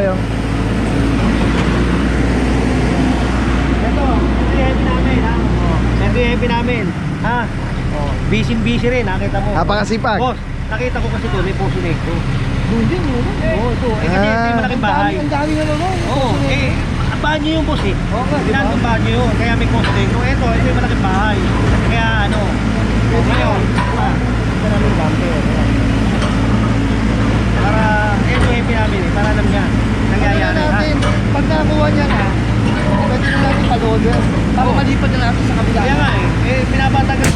tayo. Ito yung heavy namin ha. Ito yung heavy namin ha. Busy rin, nakita mo. Napakasipag. Boss, nakita ko kasi doon, may Poso Negro. Doon din yun. Oo, ito. Eh kasi ito yung malaking bahay. Ang dami na naman. Oo, banyo yung boss eh. Oo nga, ginagawa banyo yun. Kaya may Poso Negro. Ito yung malaking bahay. Kaya ano, ngayon, ito namin bumper. Para, ito yung heavy namin eh, para alam niya. Nangyayari ha. Pag nakuha niya na, pwede na natin pag-order. Para malipat na natin sa kabila. Kaya nga pinapatagal.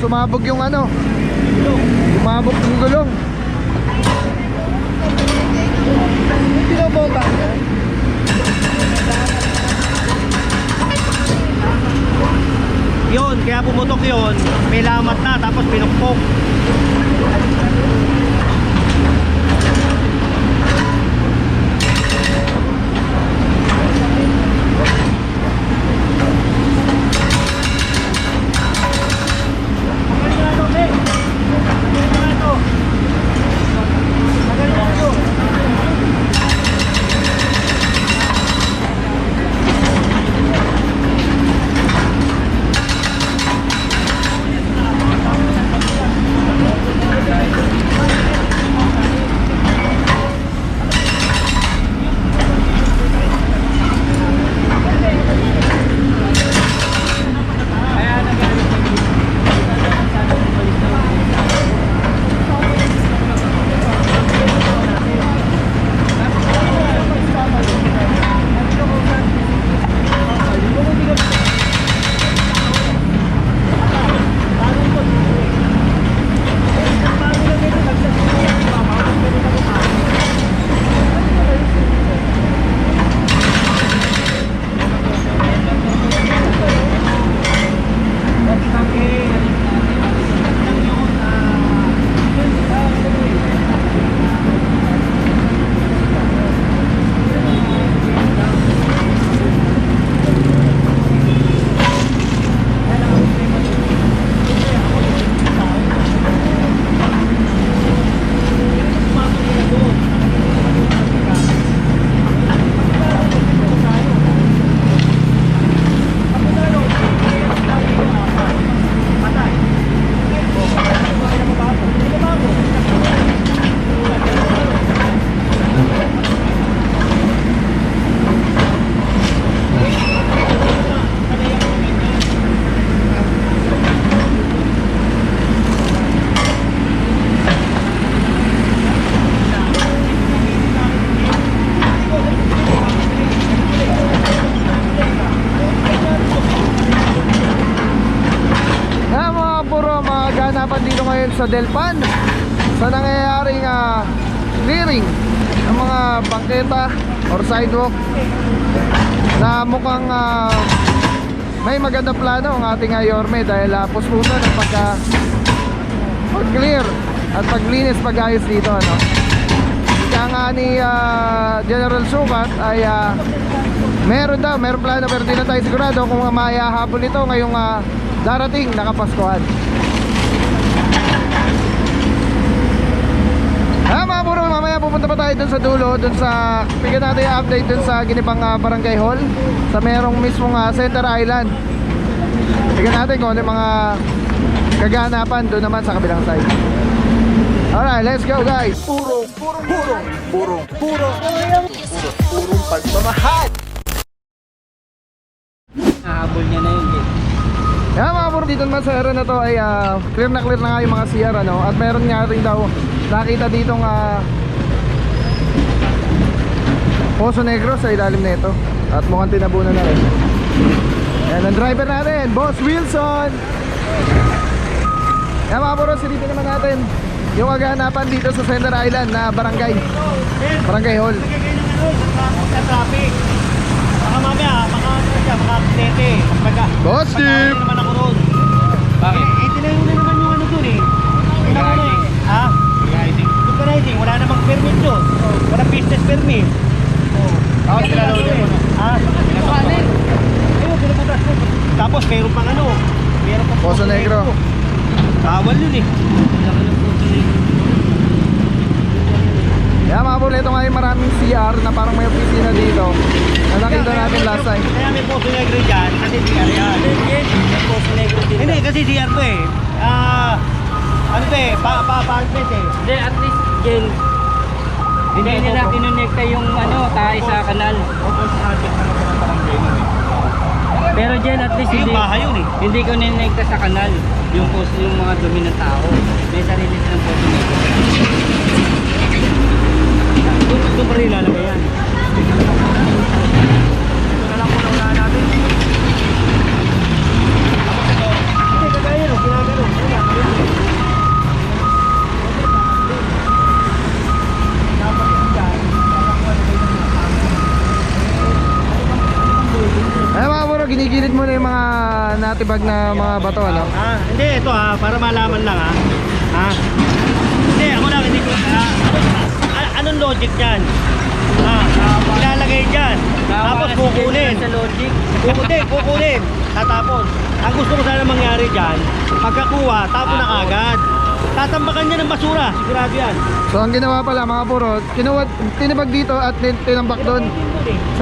Sumabog yung ano, sumabog yung gulong. Pinabomba. Yun, kaya pumutok yun. May lamat na, tapos pinukpok. Sa Delpan sa nangyayaring clearing ng mga bangketa or sidewalk na mukhang may maganda plano ang ating Yorme dahil puspusan ng pag-clear at paglinis pag-ayos dito ano. Ika nga ni General Sukat ay meron plano pero di na tayo sigurado kung mayahabol ito ngayong darating na Kapaskuhan. Mga buro, mamaya pupunta pa tayo dun sa dulo, dun sa bigyan natin yung update dun sa Ginipang Barangay Hall sa merong mismong Center Island. Bigyan natin kung ano yung mga kaganapan dun naman sa kabilang side. Alright, let's go guys. Purong pagmamahal. Nahabol niya na yun Mga buro, dito naman sa area na to ay clear na nga yung mga CR ano, at meron nga rin daw nakita ditong Poso Negro sa ilalim na ito at mukhang tinabunan na rin. Yan ang driver natin, Boss Wilson. Yan mga buro, silipin naman natin yung kaganapan dito sa Center Island na Barangay Hall. Sa traffic. Baka mamaya, maka-aksidente. Boss Steve! naman ako ron. Bakit? Tinayo na naman yung ano dun eh. puro, ito nga yung maraming CR na parang may opisina dito. Na nakita natin last time. Kaya may Poso Negro dyan, kasi CR yan. Poso Negro din. Hindi, kasi CR to eh. Ano to eh, pa-apartment eh. Hindi, at least, Jen, hindi nila kinonekta yung tayo sa kanal. Pero Jen, at least Yung hindi, bahay yun eh. hindi ko ninekta sa kanal yung post, yung mga dumi ng tao. May sarili silang Poso Negro. Doon pa rin lalagay yan. Ito na lang muna unahan natin. Hindi, kagaya yun, ginagano. Ay mga puro, ginigilid mo na yung mga natibag na mga bato, ano? Hindi, ito para malaman lang Hindi, ako lang, hindi ko, anong logic yan? Ilalagay dyan, tapos kukunin. Sa logic. Kukunin. Tatapon. Ang gusto ko sana mangyari dyan, pagkakuha, tapon na agad. Tatambakan niya ng basura, sigurado yan. So ang ginawa pala mga puro, tinibag dito at tinambak doon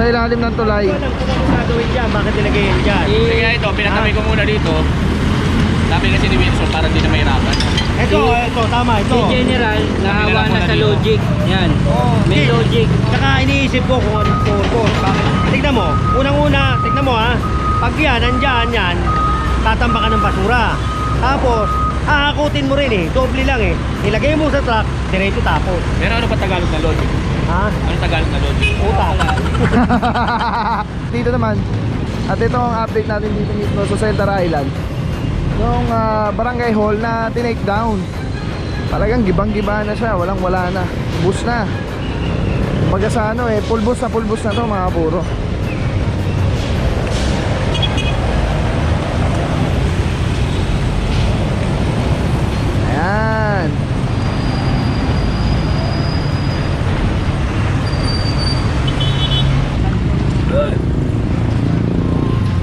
sa ilalim ng tulay. Ito lang kung ano gagawin dyan, bakit nilagay yan dyan. Kaya ito, pinatabi ko muna dito. Sabi kasi ni Wilson para hindi na mahirapan. Ito, tama, ito. Si General, nahawa na sa logic. Yan. May Hindi. logic. Tsaka iniisip ko kung anong purpose. Bakit? Tignan mo, unang-una, tignan mo pag yan, nandyan yan, tatambakan ng basura. Tapos, hahakutin mo rin doble lang Ilagay mo sa truck, diretso tapos. Pero ano pa Tagalog na logic? Ano Tagalog na logic? Utak. Dito naman, at ito ang update natin dito mismo sa Center Island. Yung barangay hall na tinake down. Talagang gibang-giba na siya, walang-wala na. Bus na. Kumbaga sa pulbos na to mga puro. Ayan.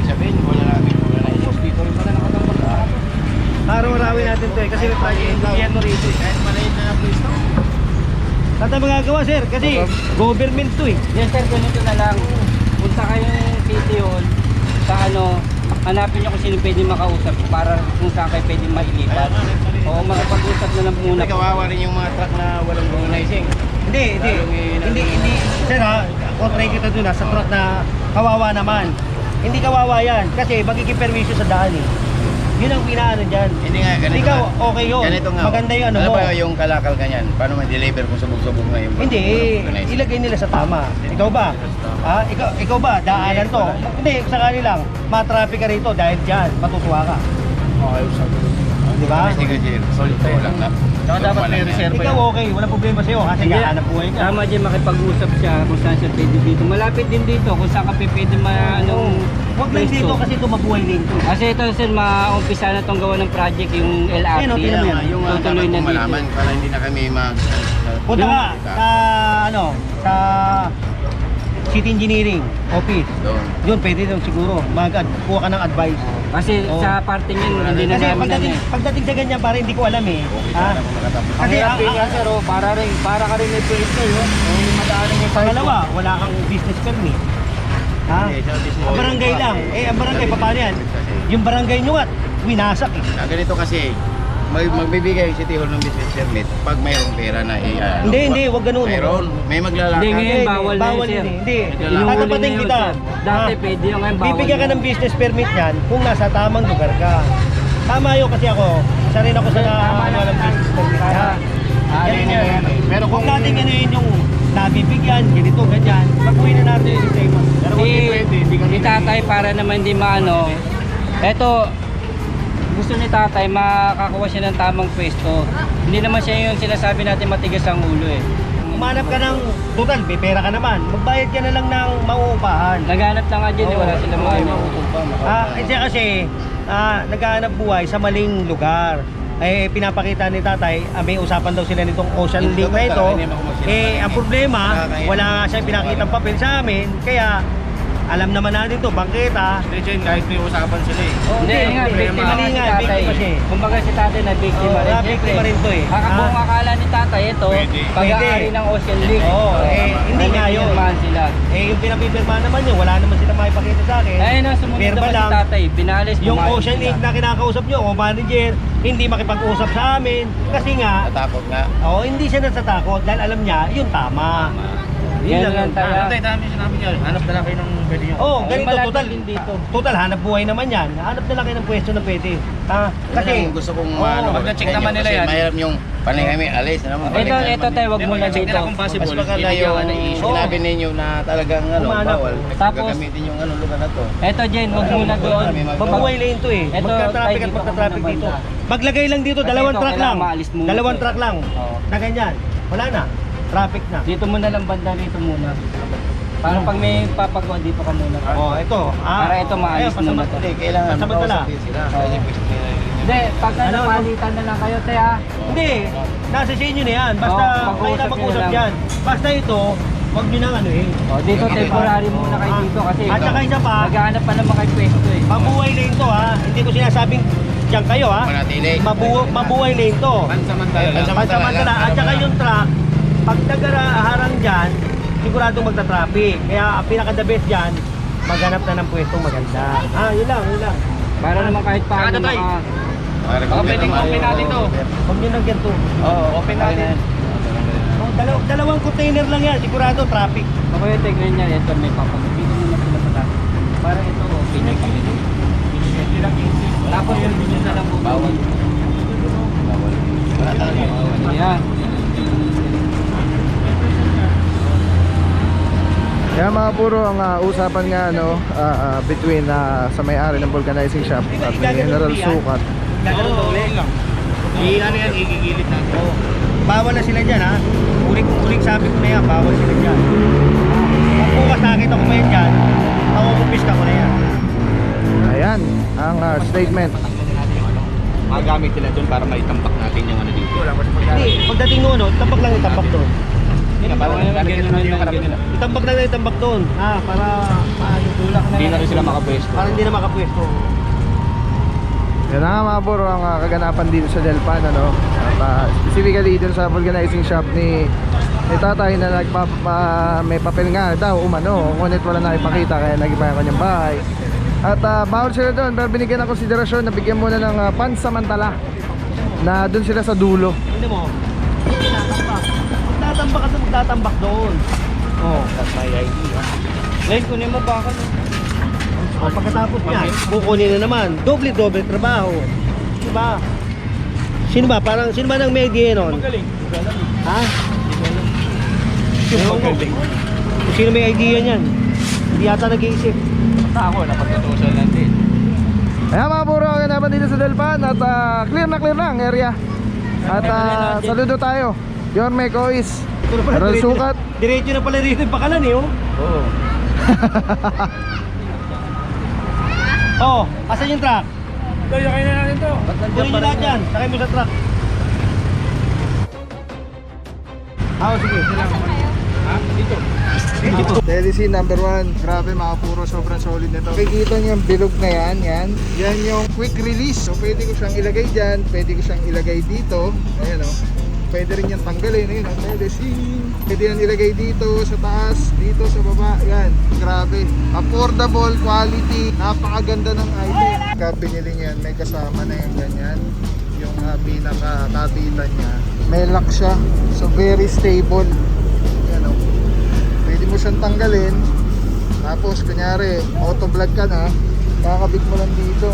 Sabihin, wala na isip. Dito rin pala nakatambak ka. Araw-arawin natin to kasi may project yan mo rito. Kahit maliit na place to. Tata magagawa sir, kasi government to Yes sir, ganito na lang. Punta kayong City Hall sa hanapin nyo kung sino pwede makausap para kung saan kayo pwede mailipat. Oo, makapag-usap na lang muna. Kasi kawawa rin yung mga truck na walang organizing. Hindi. Sir kontra kita dun sa truck na kawawa naman. Hindi kawawa yan, kasi magkikipermisyo sa daan Yun ang pinaano dyan. Hindi nga, ganito Ikaw, nga. okay yun. Ganito nga. Maganda yung Ano mo. ba yung kalakal ganyan? Paano ma-deliver kung subog-subog na yung Hindi, organizing? ilagay nila sa tama. Ikaw ba? Ikaw ba? Daanan to. Hindi, sakali lang. Ma-traffic ka rito dahil dyan. Matutuwa ka. Okay, Di ba? Sige, Jir. Solid to lang na. Saka dapat may reserve Ikaw okay, wala problema sa'yo kasi Hindi. gahanap buhay ka. Tama dyan makipag-usap siya kung saan siya pwede dito. Malapit din dito kung saan ka pwede Huwag lang dito kasi ito mabuhay din to. Kasi ito sir, maumpisa na itong gawa ng project yung LRT. Ayun, Kaya tingnan mo nga, yung Tutuloy dapat na kong dito. malaman para hindi na kami Punta ka sa sa City Engineering Office. doon. Yun, pwede doon siguro. Kuha ka ng advice. Kasi Oo. sa parte niyan, hindi na Kasi namin pagdating sa ganyan, para hindi ko alam Okay, Ha? sana kung makatapos. Ang Kasi hirap nga sir, para ka rin may pwesto yun. Madaanan yung Pangalawa, wala kang business permit. Hindi, sa business. Ang barangay lang. Ang barangay, paano yan? Yung barangay nyo nga, winasak Ganito kasi, magbibigay City Hall ng business permit pag mayroong pera na Hindi, wag ganun. Mayroon, may maglalakad. Hindi, ngayon Hindi, bawal na yun, sir. Hindi. Inuhuli Tatapatin na yun, kita. sir. Dati pwede yun, ngayon bawal Bibigyan ka na. ng business permit yan kung nasa tamang lugar ka. Tama yun kasi ako. Isa rin ako sa ng business permit. Yan yan. Pero Kung kung natin ano yun yung nabibigyan, ganito, ganyan, pag-uwi na natin yung sistema. Pero kung hindi pwede, hindi kami Si tatay para naman hindi maano. Eto, gusto ni tatay makakuha siya ng tamang pwesto. Hindi naman siya yung sinasabi natin matigas ang ulo Umanap ka ng, total, may pera ka naman. Magbayad ka na lang ng mauupahan. Naghanap na nga dyan, wala silang maano. Kasi naghahanap buhay sa maling lugar. Pinapakita ni tatay, may usapan daw sila nitong Ocean Link na ito. Ang problema, wala nga siya pinakitang papel sa amin. Kaya, Alam naman natin to, bangketa. Legend, kahit may usapan sila eh. Hindi, nga, biktima Mali nga si nga, tatay. biktima siya eh. Kumbaga si tatay na biktima Oo, rin. biktima rin to eh. Buong akala ni tatay ito, Pwede. pag-aari ng Ocean League. Oo, hindi nga yun. Pinirmahan sila. Yung pinapipirmahan naman yun, wala naman sila makipakita sa akin. Ayun na, sumunod Pirma naman si lang. tatay. Binalis, Yung pumayag Ocean sila. League na kinakausap nyo, o manager, hindi makipag-usap sa amin. Kasi nga, Natakot nga. hindi siya natatakot dahil alam niya, yun tama. Yan lang tayo. Ano tayo, dami sinabi niya. Hanap na lang kayo ng pwede nyo. Ganito, malapit total. din dito. Total, hanap buhay naman yan. Hanap na lang kayo ng pwesto na pwede. Kasi, gusto kong Oo, pag na-check naman nila yan. Mahirap yung panay kami alis. Ito tayo, wag muna dito. Kung possible, mas baka yung sinabi ninyo na talagang Umanap. bawal. Tapos- Gagamitin yung lugar na to. Ito Jen, wag muna doon. mabuhay lane to eh. Ito, Magka-traffic tayo at dito magka-traffic ka muna dito. banda. Maglagay lang dito, Kasi dalawang ito, truck lang. kailangan maalis muna Dalawang to. truck lang. Oo. Na ganyan. Wala na. Traffic na. Dito muna lang banda rito muna. Para pag may papagawa dito ka muna. Ito. Para ito maalis ayun, muna to. Hindi, kailangan Pasamantala. makausapin sila. Oo. Kasi pwede nila yun. Hindi, pag Ano, napalitan na lang kayo, te ha. Hindi. Nasa sa inyo na yan. Basta Oo, kayo mag-uusap na nyo mag-usap lang. yan. Basta ito, wag nyo nang ano eh. Dito temporary muna kayo dito kasi At saka isa pa, naghahanap pa naman kayo pwesto eh. mabuhay lane to ha. Hindi ko sinasabing diyan kayo ha. Manatili. Mabuhay lane to. Pansamantala lang. Pansamantala. At saka yung truck, pag nagharang dyan, siguradong magta-traffic. Kaya ang pinaka-the best dyan, maghanap na ng pwestong maganda. Yun lang, yun lang. Para naman kahit paano Tatay. Baka pwedeng open natin to. Huwag nyo nang ganito. Oo, open natin. Dalawang container lang yan, sigurado traffic. Ako yung tignan niya, ito may papagpili muna sila sa taas. Para ito, pinag-gilid. Tapos yung video na lang po. Bawal. Bawal. Wala talaga. Yan. Kaya mga puro ang usapan nga between sa may-ari ng vulcanizing shop at ni General Sukat. Ano yan, igigilid natin. Bawal na sila dyan ha. Uling sabi ko na yan, bawal sila dyan. Kung bukas nakita ko ngayon dyan, makukumpista ko na yan. Ayan ang statement. Magamit nila doon para maitambak natin yung ano dito. Hindi, pagdating noon, tambak lang itambak doon. Parang ganun yung karami nila. Itambak lang itambak doon. Para Tulak na Hindi na lang. rin sila makapwesto. para hindi na makapwesto. Yan na nga mga puro ang kaganapan dito sa Delpan At specifically dun sa vulcanizing shop ni tatay na may papel nga daw umano. Ngunit wala na ipakita kaya nag-iba yung kanyang bahay. At bawal sila doon pero binigyan ng konsiderasyon na bigyan muna ng pansamantala na doon sila sa dulo. Hindi mo, magtatambak at magtatambak doon. May ID. Guys, kunin mo bakal. Pagkatapos niya, kukunin na naman. Doble-doble trabaho. Diba? Sino ba? Sino ba nang may idea nun? Magaling. Ha? Kung sino may idea niyan? Hindi yata nag-iisip. Ako, napagtutusan lang din. Ayan mga puro ang kaganapan dito sa Delpan. At clear na ang area. At saludo tayo. Yorme Cois, General Sukat. Diretso na pala rito yung pakalan eh. Oo. Asan yung truck? Kaya kayo na natin to. Kunin nyo lahat yan. Sakay mo sa truck. Sige. TLC number 1. Grabe mga puro, sobrang solid nito. Kikita niyo yung bilog na yan. Yan yung quick release. So pwede ko siyang ilagay dyan. Pwede ko siyang ilagay dito. Ayan o. Pwede rin yung tanggalin. Ayun o. TLC. Pwede yan ilagay dito sa taas. Dito sa baba. Yan. Grabe. Affordable quality. Napakaganda ng item. Kapag binili niyan, may kasama na yung ganyan. Yung pinaka-kapitan niya. May lock siya. So very stable. Yan o. Pwede mo siyang tanggalin. Tapos kunyari auto vlog ka na, kakabit mo lang dito.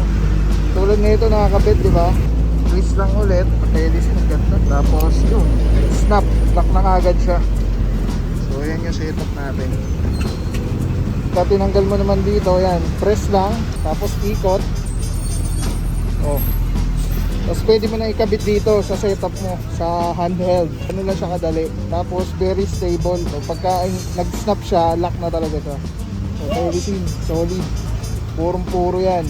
Tulad na ito nakakabit, di ba? Twist lang ulit, patelis ng ganda. Tapos yun, snap, lock na agad siya. So yan yung setup natin. Pag tinanggal mo naman dito, yan, press lang, tapos ikot. Oh. Tapos pwede mo na ikabit dito sa setup mo, sa handheld. Ano lang siya kadali. Tapos very stable. So pagka nag-snap siya, lock na talaga siya. So everything solid. Purong-puro yan.